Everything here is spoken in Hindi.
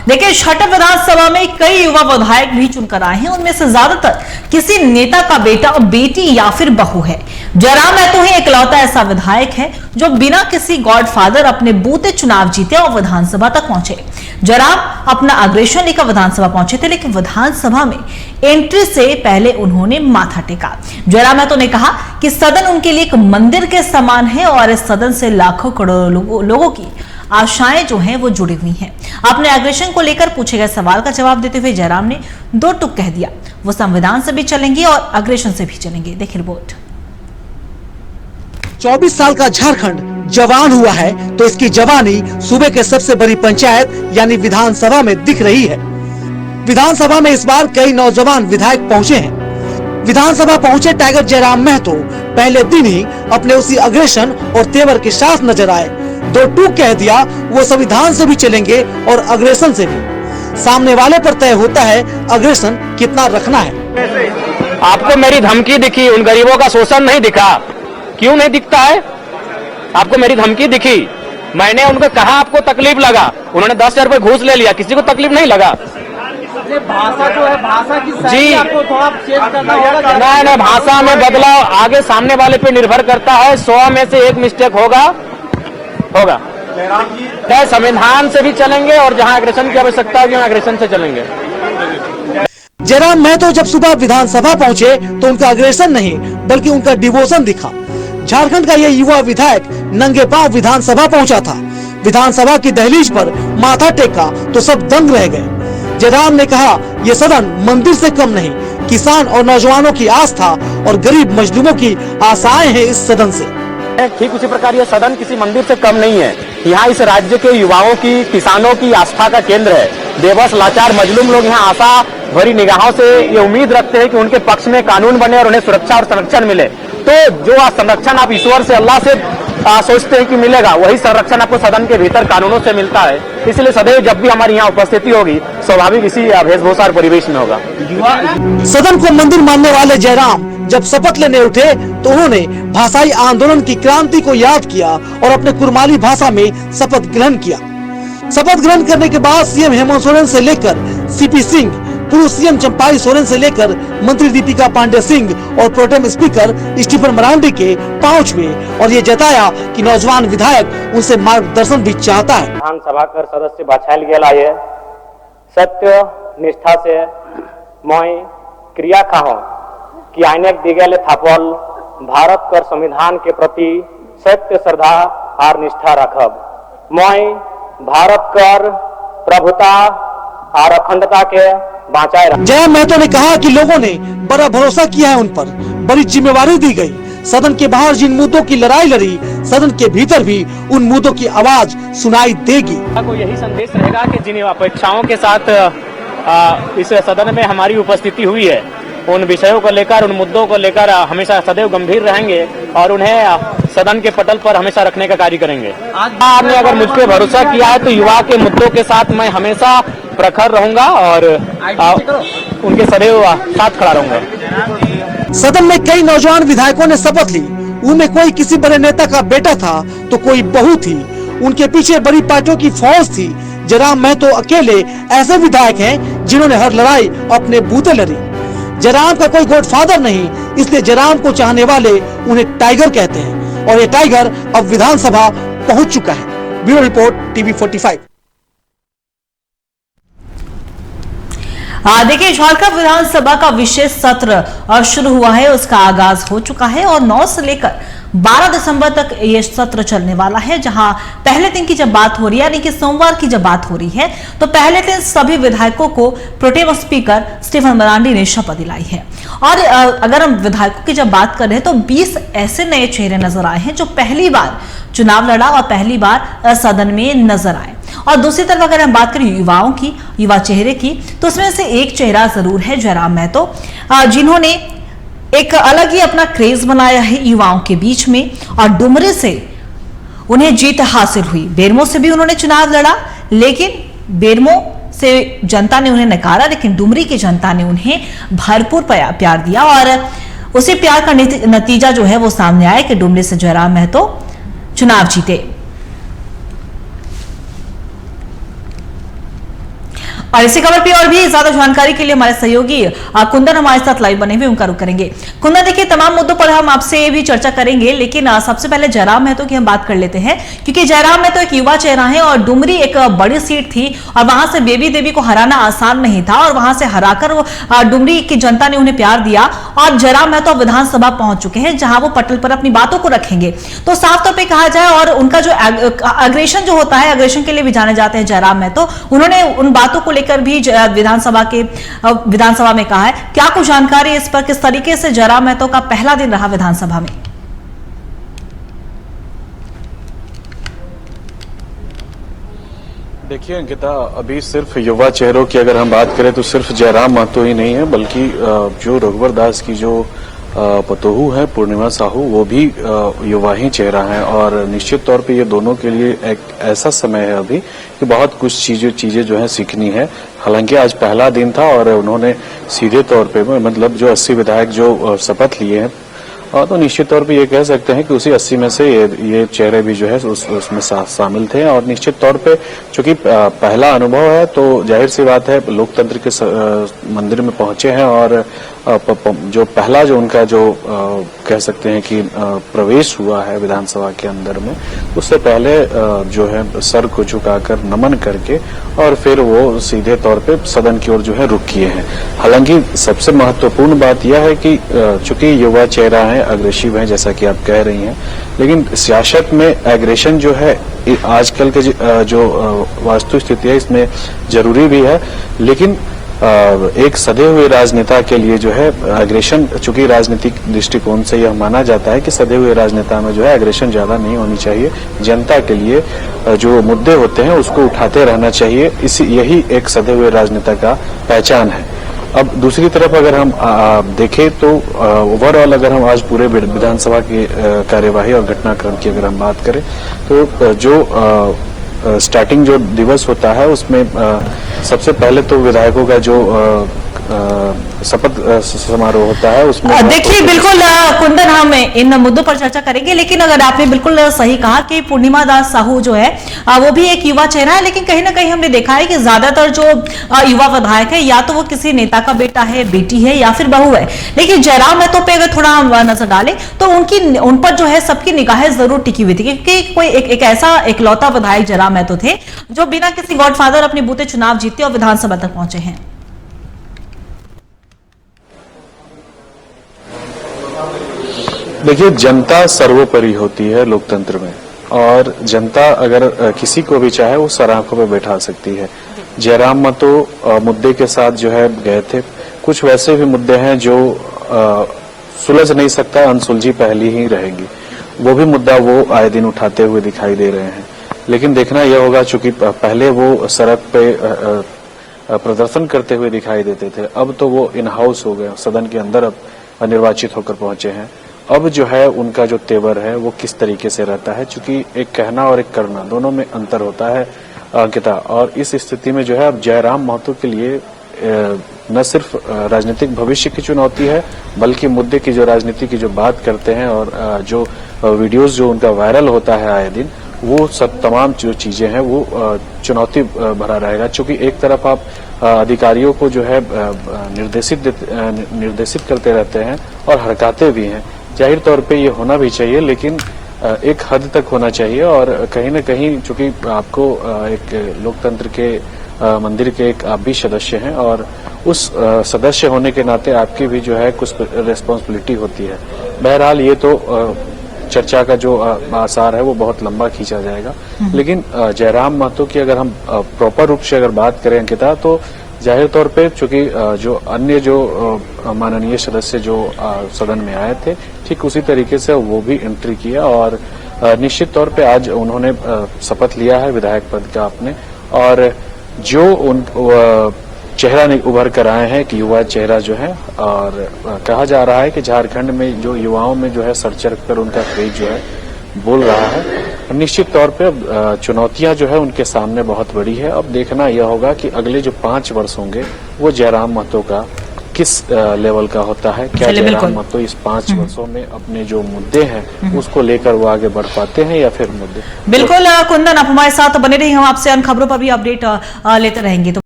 देखिए, छठे विधानसभा में कई युवा विधायक भी चुनकर आए हैं। उनमें से ज्यादातर किसी नेता का बेटा और बेटी या फिर बहू है। जयराम महतो ही इकलौता ऐसा विधायक है जो बिना किसी गॉडफादर अपने बूते चुनाव जीते और विधानसभा तक पहुंचे। जयराम अपना अग्रेशन लेकर विधानसभा पहुंचे थे, लेकिन विधानसभा में एंट्री से पहले उन्होंने माथा टेका। जयराम महतो ने कहा कि सदन उनके लिए एक मंदिर के समान है और इस सदन से लाखों करोड़ों लोगों की आशाएं जो हैं वो जुड़ी हुई हैं। अपने अग्रेशन को लेकर पूछे गए सवाल का जवाब देते हुए जयराम ने दो टुक कह दिया, वो संविधान से भी चलेंगे और अग्रेशन से भी चलेंगे। देखिए रिपोर्ट। 24 साल का झारखंड जवान हुआ है तो इसकी जवानी सूबे के सबसे बड़ी पंचायत यानी विधानसभा में दिख रही है। विधानसभा में इस बार कई नौजवान विधायक पहुंचे हैं। विधानसभा पहुंचे टाइगर जयराम महतो पहले दिन ही अपने उसी अग्रेशन और तेवर के साथ नजर आए। दो टूक कह दिया, वो संविधान से भी चलेंगे और अग्रेशन से भी। सामने वाले पर तय होता है अग्रेशन कितना रखना है। आपको मेरी धमकी दिखी, उन गरीबों का शोषण नहीं दिखा। क्यों नहीं दिखता है? आपको मेरी धमकी दिखी, मैंने उनको कहा आपको तकलीफ लगा, उन्होंने 10,000 रुपए घूस ले लिया, किसी को तकलीफ नहीं लगा। भाषा जो है, भाषा की जी आपको थोड़ा चेंज करना होगा। नहीं, भाषा में बदलाव आगे सामने वाले पे निर्भर करता है। 100 में से 1 मिस्टेक होगा। नहीं, संविधान से भी चलेंगे और जहां अग्रेशन की आवश्यकता है अग्रेशन से चलेंगे। जयराम महतो जब सुबह विधानसभा पहुंचे तो उनका अग्रेशन नहीं बल्कि उनका डिवोशन दिखा। झारखंड का यह युवा विधायक नंगे पांव विधानसभा पहुंचा था। विधानसभा की दहलीज पर माथा टेका तो सब दंग रह गए। जयराम ने कहा, ये सदन मंदिर से कम नहीं, किसान और नौजवानों की आस्था और गरीब मजलूमों की आशाएं हैं इस सदन से। ठीक उसी प्रकार ये सदन किसी मंदिर से कम नहीं है। यहाँ इस राज्य के युवाओं की, किसानों की आस्था का केंद्र है। बेबस लाचार मजलूम लोग यहाँ आशा भरी निगाहों से ये उम्मीद रखते हैं कि उनके पक्ष में कानून बने और उन्हें सुरक्षा और संरक्षण मिले। तो जो संरक्षण आप ईश्वर से, अल्लाह से सोचते हैं कि मिलेगा, वही संरक्षण आपको सदन के भीतर कानूनों से मिलता है। इसलिए सदैव जब भी हमारी यहाँ उपस्थिति होगी स्वाभाविक इसी वेशभूषा और परिवेश में होगा। सदन को मंदिर मानने वाले जयराम जब शपथ लेने उठे तो उन्होंने भाषाई आंदोलन की क्रांति को याद किया और अपने कुरमाली भाषा में शपथ ग्रहण किया। शपथ ग्रहण करने के बाद सीएम हेमंत सोरेन से लेकर सीपी सिंह, पूर्व सीएम चंपाई सोरेन से लेकर मंत्री दीपिका पांडे सिंह और प्रोटेम स्पीकर स्टीफन मरांडी के पांव छुए और ये जताया कि नौजवान विधायक उनसे मार्गदर्शन भी चाहता है। विधानसभा कर सदस्य बाछायल गेला ये सत्य निष्ठा से मैं क्रिया खाहो कि आइने दिगेले थापल भारत कर संविधान के प्रति सत्य श्रद्धा और निष्ठा रखब। मैं भारत कर प्रभुता और अखंडता के बाँचाए रख। जयराम महतो ने कहा कि लोगों ने बड़ा भरोसा किया है उन पर, बड़ी जिम्मेवारी दी गई। सदन के बाहर जिन मुद्दों की लड़ाई लड़ी, सदन के भीतर भी उन मुद्दों की आवाज सुनाई देगी। को यही संदेश रहेगा कि जिन अपेक्षाओं के साथ इस सदन में हमारी उपस्थिति हुई है, उन विषयों को लेकर, उन मुद्दों को लेकर हमेशा सदैव गंभीर रहेंगे और उन्हें सदन के पटल पर हमेशा रखने का कार्य करेंगे। आपने अगर मुझ पर भरोसा किया है तो युवा के मुद्दों के साथ मैं हमेशा प्रखर रहूंगा और उनके सदैव साथ खड़ा रहूंगा। सदन में कई नौजवान विधायकों ने शपथ ली। उनमें कोई किसी बड़े नेता का बेटा था तो कोई बहू थी। उनके पीछे बड़ी पार्टियों की फौज थी। जयराम महतो अकेले ऐसे विधायक हैं जिन्होंने हर लड़ाई अपने बूते लड़ी। जयराम का कोई गॉडफादर नहीं, इसलिए जयराम को चाहने वाले उन्हें टाइगर कहते हैं और ये टाइगर अब विधानसभा पहुंच चुका है। Bureau report TV 45। देखिए, झारखंड विधानसभा का विशेष सत्र शुरू हुआ है, उसका आगाज हो चुका है और 9 से लेकर 12 दिसंबर तक ये सत्र चलने वाला है। जहां पहले दिन की जब बात हो रही है, यानी कि सोमवार की जब बात हो रही है, तो पहले दिन सभी विधायकों को प्रोटेम स्पीकर स्टीफन मरांडी ने शपथ दिलाई है। और अगर हम विधायकों की जब बात कर रहे हैं तो 20 ऐसे नए चेहरे नजर आए हैं जो पहली बार चुनाव लड़ा और पहली बार सदन में नजर आए। और दूसरी तरफ अगर हम बात करें युवाओं की, युवा चेहरे की, तो उसमें से एक चेहरा जरूर है जयराम महतो, जिन्होंने एक अलग ही अपना क्रेज बनाया है युवाओं के बीच में और डुमरे से उन्हें जीत हासिल हुई। बेरमो से भी उन्होंने चुनाव लड़ा, लेकिन बेरमो से जनता ने उन्हें नकारा, लेकिन डुमरी की जनता ने उन्हें भरपूर प्यार दिया और उसी प्यार का नतीजा जो है वो सामने आया कि डुमरी से जयराम महतो चुनाव जीते। और इसी खबर पे और भी ज्यादा जानकारी के लिए हमारे सहयोगी कुंदन हमारे साथ लाइव बने हुए, उनका रुख करेंगे। कुंदन, देखिए तमाम मुद्दों पर हम आपसे भी चर्चा करेंगे, लेकिन सबसे पहले जयराम महतो की हम बात कर लेते हैं, क्योंकि जयराम महतो एक युवा चेहरा है और डुमरी एक बड़ी सीट थी और वहां से बेबी देवी को हराना आसान नहीं था और वहां से हराकर वो डुमरी की जनता ने उन्हें प्यार दिया और जयराम महतो विधानसभा पहुंच चुके हैं, जहां वो पटल पर अपनी बातों को रखेंगे। तो साफ तौर पर कहा जाए, और उनका जो अग्रेशन जो होता है, अग्रेशन के लिए भी जाने जाते हैं जयराम महतो, उन्होंने उन बातों को लेकर भी विधानसभा में कहा है। क्या कुछ जानकारी इस पर, किस तरीके से जयराम महतो का पहला दिन रहा विधानसभा में? देखिए अंकिता, अभी सिर्फ युवा चेहरों की अगर हम बात करें तो सिर्फ जयराम महतो ही नहीं है, बल्कि जो रघुवर दास की जो पतोहू है पूर्णिमा साहू, वो भी युवा ही चेहरा है और निश्चित तौर पे ये दोनों के लिए एक ऐसा समय है अभी कि बहुत कुछ चीजें जो है सीखनी है। हालांकि आज पहला दिन था और उन्होंने सीधे तौर पे मतलब जो 80 विधायक जो शपथ लिए हैं, तो निश्चित तौर पे ये कह सकते हैं कि उसी 80 में से ये चेहरे भी जो है उसमें शामिल थे। और निश्चित तौर पे चूंकि पहला अनुभव है तो जाहिर सी बात है, लोकतंत्र के मंदिर में पहुंचे हैं और जो पहला जो उनका जो कह सकते हैं कि प्रवेश हुआ है विधानसभा के अंदर में, उससे पहले जो है सर को झुकाकर नमन करके और फिर वो सीधे तौर पे सदन की ओर जो है रुख किए हैं। हालांकि सबसे महत्वपूर्ण बात यह है कि चूंकि युवा चेहरा है, अग्रेसिव है जैसा कि आप कह रही हैं, लेकिन सियासत में एग्रेशन जो है आजकल के जो वास्तु स्थिति है इसमें जरूरी भी है, लेकिन एक सधे हुए राजनेता के लिए जो है एग्रेशन, चूंकि राजनीतिक दृष्टिकोण से यह माना जाता है कि सधे हुए राजनेता में जो है एग्रेशन ज्यादा नहीं होनी चाहिए। जनता के लिए जो मुद्दे होते हैं उसको उठाते रहना चाहिए, यही एक सधे हुए राजनेता का पहचान है। अब दूसरी तरफ अगर हम देखें तो ओवरऑल अगर हम आज पूरे विधानसभा की कार्यवाही और घटनाक्रम की अगर हम बात करें तो जो स्टार्टिंग जो दिवस होता है उसमें सबसे पहले तो विधायकों का जो शपथ समारोह होता है उसमें देखिए बिल्कुल कुंदन, हम इन मुद्दों पर चर्चा करेंगे, लेकिन अगर आपने बिल्कुल सही कहा कि पूर्णिमा दास साहू जो है वो भी एक युवा चेहरा है, लेकिन कहीं ना कहीं हमने देखा है कि ज्यादातर जो युवा विधायक है या तो वो किसी नेता का बेटा है, बेटी है या फिर बहू है, लेकिन जयराम महतो पे अगर थोड़ा हम नजर डालें तो उन पर जो है सबकी निगाहें जरूर टिकी हुई थी, क्योंकि कोई एक ऐसा एकलौता विधायक जयराम महतो थे जो बिना किसी गॉडफादर अपने बूते चुनाव जीते और विधानसभा तक पहुंचे हैं। देखिए, जनता सर्वोपरि होती है लोकतंत्र में और जनता अगर किसी को भी चाहे वो सराखों पे बैठा सकती है। जयराम महतो मुद्दे के साथ जो है गए थे। कुछ वैसे भी मुद्दे हैं जो सुलझ नहीं सकता, अनसुलझी पहली ही रहेगी, वो भी मुद्दा वो आए दिन उठाते हुए दिखाई दे रहे हैं। लेकिन देखना यह होगा, चूंकि पहले वो सड़क पे प्रदर्शन करते हुए दिखाई देते थे, अब तो वो इन हाउस हो गए, सदन के अंदर अब निर्वाचित होकर पहुंचे हैं। अब जो है उनका जो तेवर है वो किस तरीके से रहता है, चूंकि एक कहना और एक करना दोनों में अंतर होता है अंकिता। और इस स्थिति में जो है अब जयराम महतो के लिए न सिर्फ राजनीतिक भविष्य की चुनौती है, बल्कि मुद्दे की जो राजनीति की जो बात करते हैं और जो वीडियोस जो उनका वायरल होता है आए दिन, वो सब तमाम जो चीजें हैं वो चुनौती भरा रहेगा। चूंकि एक तरफ आप अधिकारियों को जो है निर्देशित करते रहते हैं और हड़काते भी हैं, जाहिर तौर पे ये होना भी चाहिए, लेकिन एक हद तक होना चाहिए। और कहीं न कहीं चूंकि आपको एक लोकतंत्र के मंदिर के एक आप भी सदस्य हैं और उस सदस्य होने के नाते आपकी भी जो है कुछ रिस्पॉन्सिबिलिटी होती है। बहरहाल ये तो चर्चा का जो आसार है वो बहुत लंबा खींचा जाएगा, लेकिन जयराम महतो की अगर हम प्रॉपर रूप से अगर बात करें अंकिता, तो जाहिर तौर पे चूंकि जो अन्य जो माननीय सदस्य जो सदन में आए थे, ठीक उसी तरीके से वो भी एंट्री किया और निश्चित तौर पे आज उन्होंने शपथ लिया है विधायक पद का अपने। और जो उन चेहरा उभर कर आए हैं कि युवा चेहरा जो है, और कहा जा रहा है कि झारखंड में जो युवाओं में जो है सर चढ़ कर उनका क्रेज जो है बोल रहा है। निश्चित तौर पे अब चुनौतियां जो है उनके सामने बहुत बड़ी है। अब देखना यह होगा कि अगले जो 5 वर्ष होंगे वो जयराम महतो का किस लेवल का होता है। क्या जयराम महतो इस 5 वर्षों में अपने जो मुद्दे हैं उसको लेकर वो आगे बढ़ पाते हैं या फिर मुद्दे। बिल्कुल कुंदन, आप हमारे साथ बने रहिए, हम आपसे अन्य खबरों पर भी अपडेट लेते रहेंगे। तो